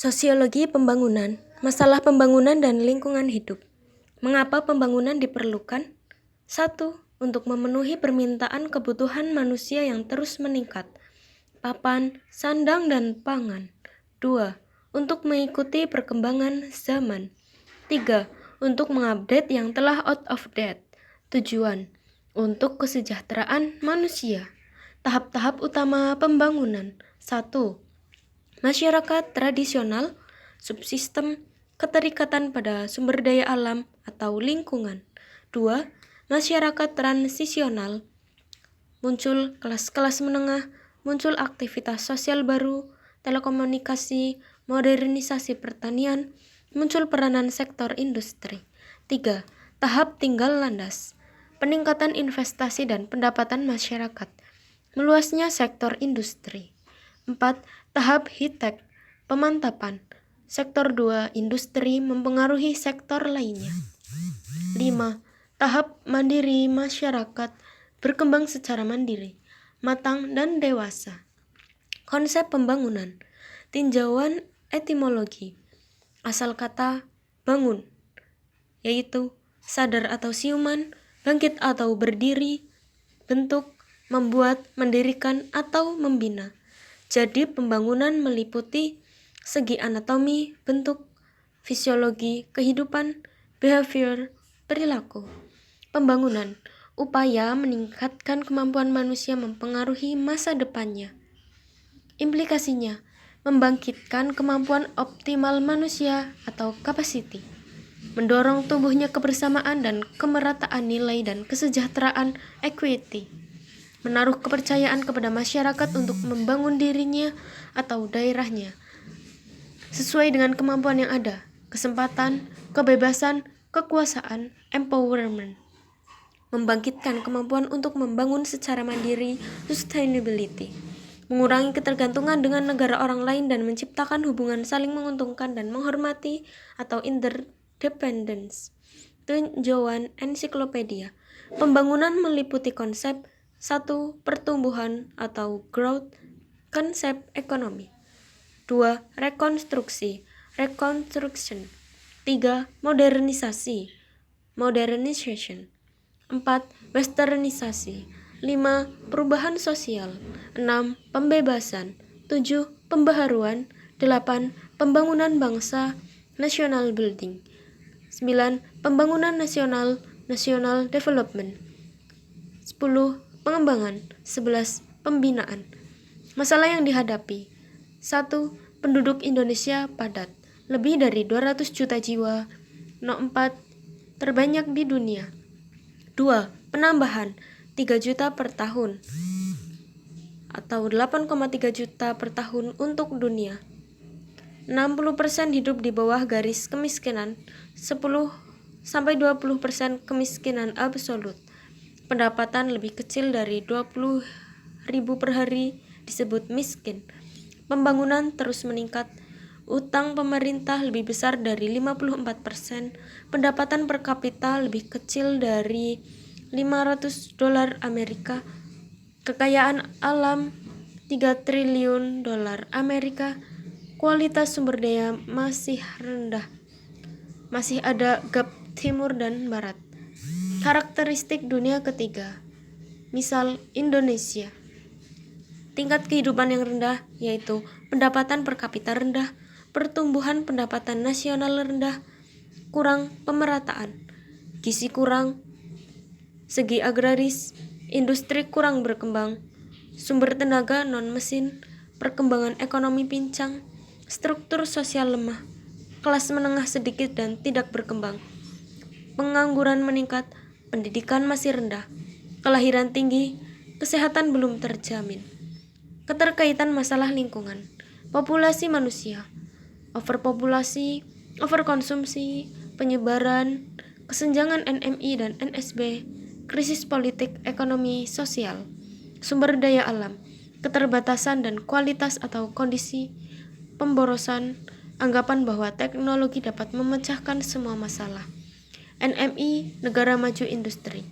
Sosiologi pembangunan, masalah pembangunan dan lingkungan hidup. Mengapa pembangunan diperlukan? 1. Untuk memenuhi permintaan kebutuhan manusia yang terus meningkat. Papan, sandang, dan pangan. 2. Untuk mengikuti perkembangan zaman. 3. Untuk mengupdate yang telah out of date. Tujuan, untuk kesejahteraan manusia. Tahap-tahap utama pembangunan. 1. Masyarakat tradisional, subsistem, keterikatan pada sumber daya alam atau lingkungan. 2. Masyarakat transisional, muncul kelas-kelas menengah, muncul aktivitas sosial baru, telekomunikasi, modernisasi pertanian, muncul peranan sektor industri. 3. Tahap tinggal landas, peningkatan investasi dan pendapatan masyarakat, meluasnya sektor industri. 4. Tahap high-tech, pemantapan. Sektor 2 industri mempengaruhi sektor lainnya. 5. Tahap mandiri masyarakat, berkembang secara mandiri, matang dan dewasa. Konsep pembangunan, tinjauan etimologi, asal kata bangun, yaitu sadar atau siuman, bangkit atau berdiri, bentuk, membuat, mendirikan, atau membina. Jadi pembangunan meliputi segi anatomi, bentuk, fisiologi, kehidupan, behavior, perilaku. Pembangunan, upaya meningkatkan kemampuan manusia mempengaruhi masa depannya. Implikasinya, membangkitkan kemampuan optimal manusia atau capacity, mendorong tumbuhnya kebersamaan dan kemerataan nilai dan kesejahteraan equity, menaruh kepercayaan kepada masyarakat untuk membangun dirinya atau daerahnya sesuai dengan kemampuan yang ada, kesempatan, kebebasan, kekuasaan, empowerment, membangkitkan kemampuan untuk membangun secara mandiri, sustainability, mengurangi ketergantungan dengan negara orang lain dan menciptakan hubungan saling menguntungkan dan menghormati atau interdependence. Tinjauan ensiklopedia. Pembangunan meliputi konsep 1. Pertumbuhan atau growth, konsep ekonomi. 2. Rekonstruksi, reconstruction. 3. Modernisasi, modernization. 4. Westernisasi. 5. Perubahan sosial. 6. Pembebasan. 7. Pembaharuan. 8. Pembangunan bangsa, national building. 9. Pembangunan nasional, national development. 10. Pengembangan. 11. Pembinaan. Masalah yang dihadapi. 1. Penduduk Indonesia padat, lebih dari 200 juta jiwa, 4. terbanyak di dunia. 2. Penambahan 3 juta per tahun atau 8,3 juta per tahun untuk dunia. 60% hidup di bawah garis kemiskinan, 10-20% kemiskinan absolut. Pendapatan lebih kecil dari 20.000 per hari disebut miskin. Pembangunan terus meningkat. Utang pemerintah lebih besar dari 54%. Pendapatan per kapita lebih kecil dari $500 Amerika. Kekayaan alam 3 triliun dolar Amerika. Kualitas sumber daya masih rendah. Masih ada gap timur dan barat. Karakteristik dunia ketiga, misal Indonesia. Tingkat kehidupan yang rendah, yaitu pendapatan per kapita rendah, pertumbuhan pendapatan nasional rendah, kurang pemerataan, gizi kurang, segi agraris, industri kurang berkembang, sumber tenaga non-mesin, perkembangan ekonomi pincang, struktur sosial lemah, kelas menengah sedikit dan tidak berkembang, pengangguran meningkat, pendidikan masih rendah, kelahiran tinggi, kesehatan belum terjamin. Keterkaitan masalah lingkungan, populasi manusia, overpopulasi, overkonsumsi, penyebaran, kesenjangan NMI dan NSB, krisis politik, ekonomi, sosial, sumber daya alam, keterbatasan dan kualitas atau kondisi, pemborosan, anggapan bahwa teknologi dapat memecahkan semua masalah. NMI, negara maju industri.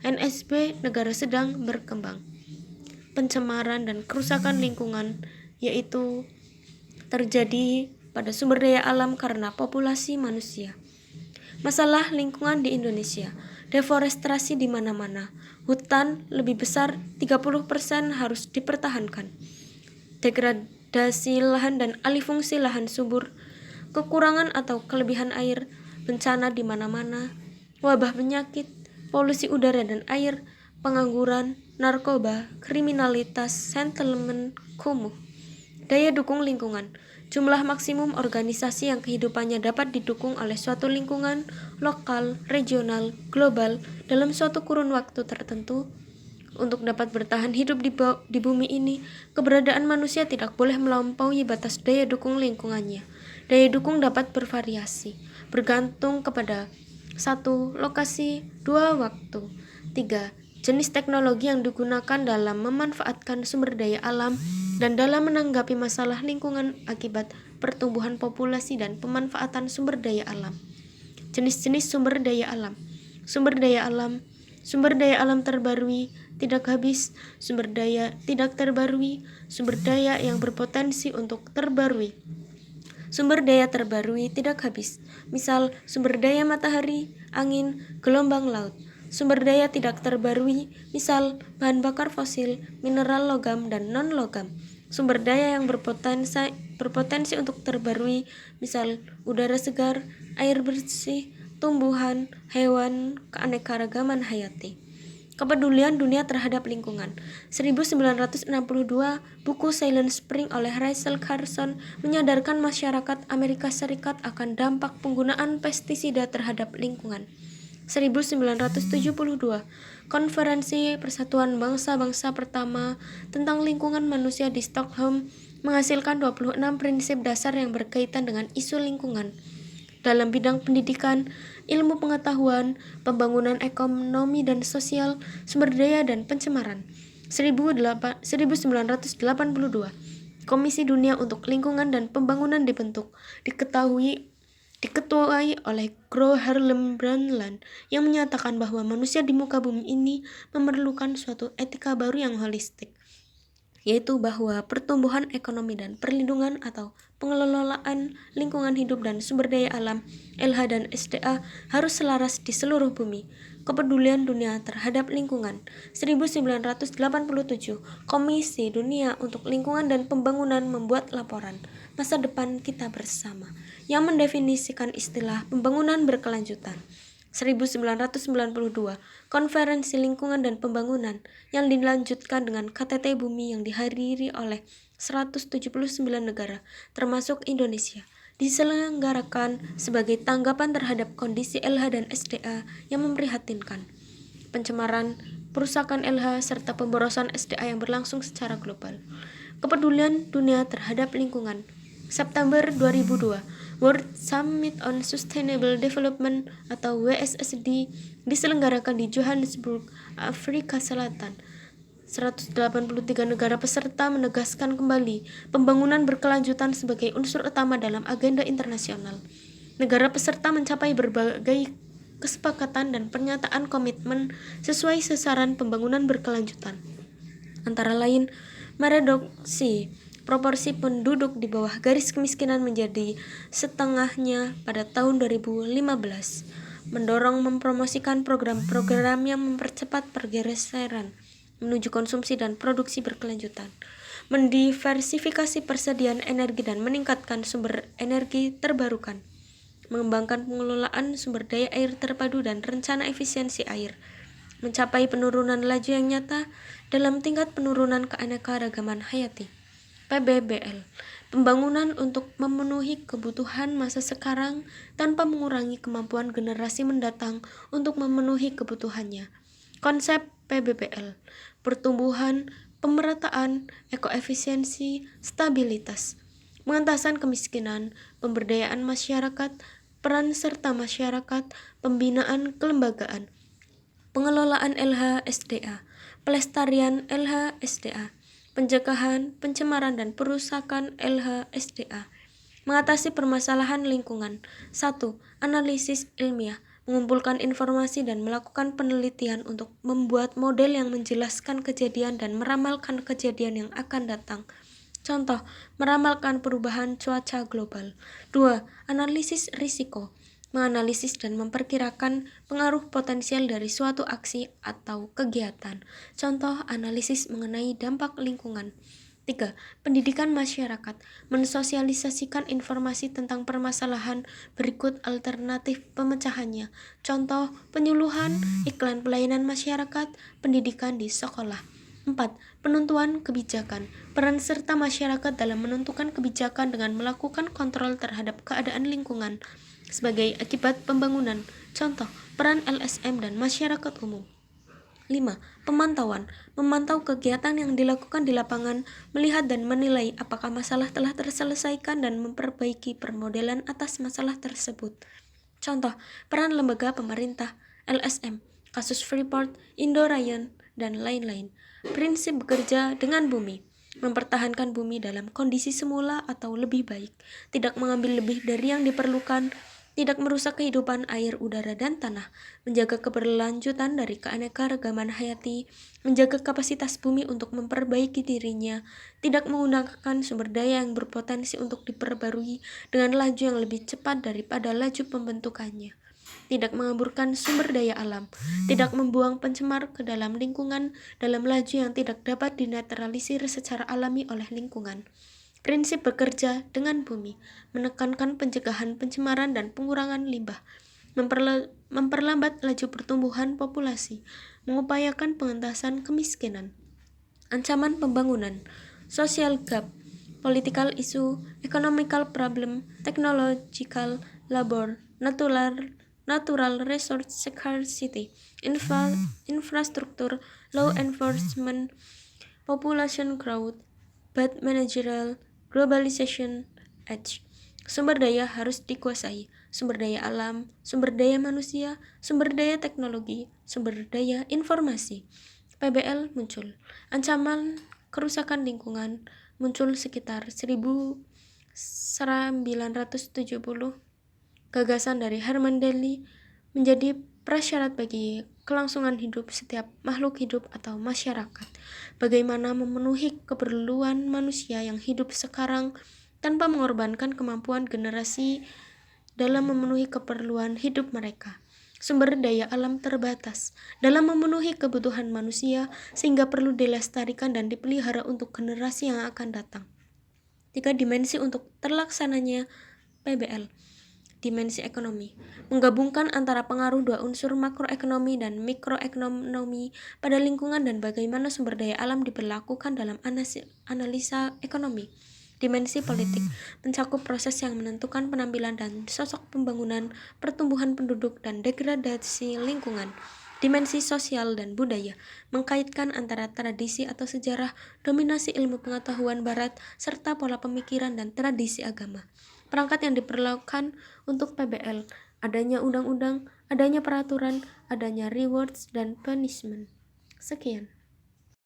NSB, negara sedang berkembang. Pencemaran dan kerusakan lingkungan, yaitu terjadi pada sumber daya alam karena populasi manusia. Masalah lingkungan di Indonesia. Deforestasi di mana-mana. Hutan lebih besar 30% harus dipertahankan. Degradasi lahan dan alih fungsi lahan subur. Kekurangan atau kelebihan air, bencana di mana-mana, wabah penyakit, polusi udara dan air, pengangguran, narkoba, kriminalitas, sentlemen, kumuh. Daya dukung lingkungan. Jumlah maksimum organisasi yang kehidupannya dapat didukung oleh suatu lingkungan, lokal, regional, global, dalam suatu kurun waktu tertentu. Untuk dapat bertahan hidup di bumi ini, keberadaan manusia tidak boleh melampaui batas daya dukung lingkungannya. Daya dukung dapat bervariasi, bergantung kepada 1. Lokasi, 2. Waktu, 3. Jenis teknologi yang digunakan dalam memanfaatkan sumber daya alam dan dalam menanggapi masalah lingkungan akibat pertumbuhan populasi dan pemanfaatan sumber daya alam. Jenis-jenis sumber daya alam. Sumber daya alam terbarui, tidak habis, sumber daya tidak terbarui, sumber daya yang berpotensi untuk terbarui. Sumber daya terbarui tidak habis, misal sumber daya matahari, angin, gelombang laut. Sumber daya tidak terbarui, misal bahan bakar fosil, mineral logam, dan non-logam. Sumber daya yang berpotensi untuk terbarui, misal udara segar, air bersih, tumbuhan, hewan, keanekaragaman hayati. Kepedulian dunia terhadap lingkungan. 1962, buku Silent Spring oleh Rachel Carson menyadarkan masyarakat Amerika Serikat akan dampak penggunaan pestisida terhadap lingkungan. 1972, Konferensi Persatuan Bangsa-Bangsa pertama tentang lingkungan manusia di Stockholm menghasilkan 26 prinsip dasar yang berkaitan dengan isu lingkungan. Dalam bidang pendidikan, ilmu pengetahuan, pembangunan ekonomi dan sosial, sumber daya dan pencemaran. 1982, Komisi Dunia untuk Lingkungan dan Pembangunan dibentuk, diketuai oleh Gro Harlem Brundtland yang menyatakan bahwa manusia di muka bumi ini memerlukan suatu etika baru yang holistik, yaitu bahwa pertumbuhan ekonomi dan perlindungan atau pengelolaan lingkungan hidup dan sumber daya alam (LH dan SDA) harus selaras di seluruh bumi. Kepedulian dunia terhadap lingkungan. 1987, Komisi Dunia untuk Lingkungan dan Pembangunan membuat laporan Masa Depan Kita Bersama yang mendefinisikan istilah pembangunan berkelanjutan. 1992, Konferensi Lingkungan dan Pembangunan yang dilanjutkan dengan KTT Bumi yang dihadiri oleh 179 negara, termasuk Indonesia, diselenggarakan sebagai tanggapan terhadap kondisi LH dan SDA yang memprihatinkan. Pencemaran, perusakan LH, serta pemborosan SDA yang berlangsung secara global. Kepedulian dunia terhadap lingkungan. September 2002, World Summit on Sustainable Development atau WSSD diselenggarakan di Johannesburg, Afrika Selatan. 183 negara peserta menegaskan kembali pembangunan berkelanjutan sebagai unsur utama dalam agenda internasional. Negara peserta mencapai berbagai kesepakatan dan pernyataan komitmen sesuai sasaran pembangunan berkelanjutan. Antara lain, mereduksi proporsi penduduk di bawah garis kemiskinan menjadi setengahnya pada tahun 2015, mendorong mempromosikan program-program yang mempercepat pergeseran menuju konsumsi dan produksi berkelanjutan, mendiversifikasi persediaan energi dan meningkatkan sumber energi terbarukan, mengembangkan pengelolaan sumber daya air terpadu dan rencana efisiensi air, mencapai penurunan laju yang nyata dalam tingkat penurunan keanekaragaman hayati. PBBL, pembangunan untuk memenuhi kebutuhan masa sekarang tanpa mengurangi kemampuan generasi mendatang untuk memenuhi kebutuhannya. Konsep PBBL, pertumbuhan, pemerataan, ekoefisiensi, stabilitas, pengentasan kemiskinan, pemberdayaan masyarakat, peran serta masyarakat, pembinaan kelembagaan, pengelolaan LH SDA, pelestarian LH SDA, pencegahan, pencemaran dan perusakan LH SDA, mengatasi permasalahan lingkungan. 1. Analisis ilmiah, mengumpulkan informasi dan melakukan penelitian untuk membuat model yang menjelaskan kejadian dan meramalkan kejadian yang akan datang. Contoh, meramalkan perubahan cuaca global. 2. Analisis risiko. Menganalisis dan memperkirakan pengaruh potensial dari suatu aksi atau kegiatan. Contoh, analisis mengenai dampak lingkungan. 3. Pendidikan masyarakat. Mensosialisasikan informasi tentang permasalahan, berikut alternatif pemecahannya. Contoh, penyuluhan, iklan pelayanan masyarakat, pendidikan di sekolah. 4. Penentuan kebijakan. Peran serta masyarakat dalam menentukan kebijakan dengan melakukan kontrol terhadap keadaan lingkungan sebagai akibat pembangunan. Contoh, peran LSM dan masyarakat umum. 5. Pemantauan. Memantau kegiatan yang dilakukan di lapangan, melihat dan menilai apakah masalah telah terselesaikan dan memperbaiki permodelan atas masalah tersebut. Contoh, peran lembaga pemerintah, LSM, kasus Freeport, Indo-Ryan, dan lain-lain. Prinsip bekerja dengan bumi. Mempertahankan bumi dalam kondisi semula atau lebih baik, tidak mengambil lebih dari yang diperlukan, tidak merusak kehidupan air, udara, dan tanah, menjaga keberlanjutan dari keanekaragaman hayati, menjaga kapasitas bumi untuk memperbaiki dirinya, tidak menggunakan sumber daya yang berpotensi untuk diperbarui dengan laju yang lebih cepat daripada laju pembentukannya, tidak mengaburkan sumber daya alam, tidak membuang pencemar ke dalam lingkungan dalam laju yang tidak dapat dinetralisir secara alami oleh lingkungan. Prinsip bekerja dengan bumi, menekankan pencegahan pencemaran dan pengurangan limbah, memperlambat laju pertumbuhan populasi, mengupayakan pengentasan kemiskinan. Ancaman pembangunan, social gap, political issue, economical problem, technological labor, natural resource scarcity, infrastructure, law enforcement, population growth, bad managerial, globalization, age. Sumber daya harus dikuasai. Sumber daya alam, sumber daya manusia, sumber daya teknologi, sumber daya informasi. PBL muncul. Ancaman kerusakan lingkungan muncul sekitar 1970. Gagasan dari Herman Daly menjadi prasyarat bagi kelangsungan hidup setiap makhluk hidup atau masyarakat. Bagaimana memenuhi keperluan manusia yang hidup sekarang tanpa mengorbankan kemampuan generasi dalam memenuhi keperluan hidup mereka. Sumber daya alam terbatas dalam memenuhi kebutuhan manusia sehingga perlu dilestarikan dan dipelihara untuk generasi yang akan datang. 3 dimensi untuk terlaksananya PBL. Dimensi ekonomi, menggabungkan antara pengaruh dua unsur makroekonomi dan mikroekonomi pada lingkungan dan bagaimana sumber daya alam diberlakukan dalam analisa ekonomi. Dimensi politik, mencakup proses yang menentukan penampilan dan sosok pembangunan, pertumbuhan penduduk, dan degradasi lingkungan. Dimensi sosial dan budaya, mengkaitkan antara tradisi atau sejarah, dominasi ilmu pengetahuan barat, serta pola pemikiran dan tradisi agama. Perangkat yang diperlakukan untuk PBL, adanya undang-undang, adanya peraturan, adanya rewards dan punishment. Sekian.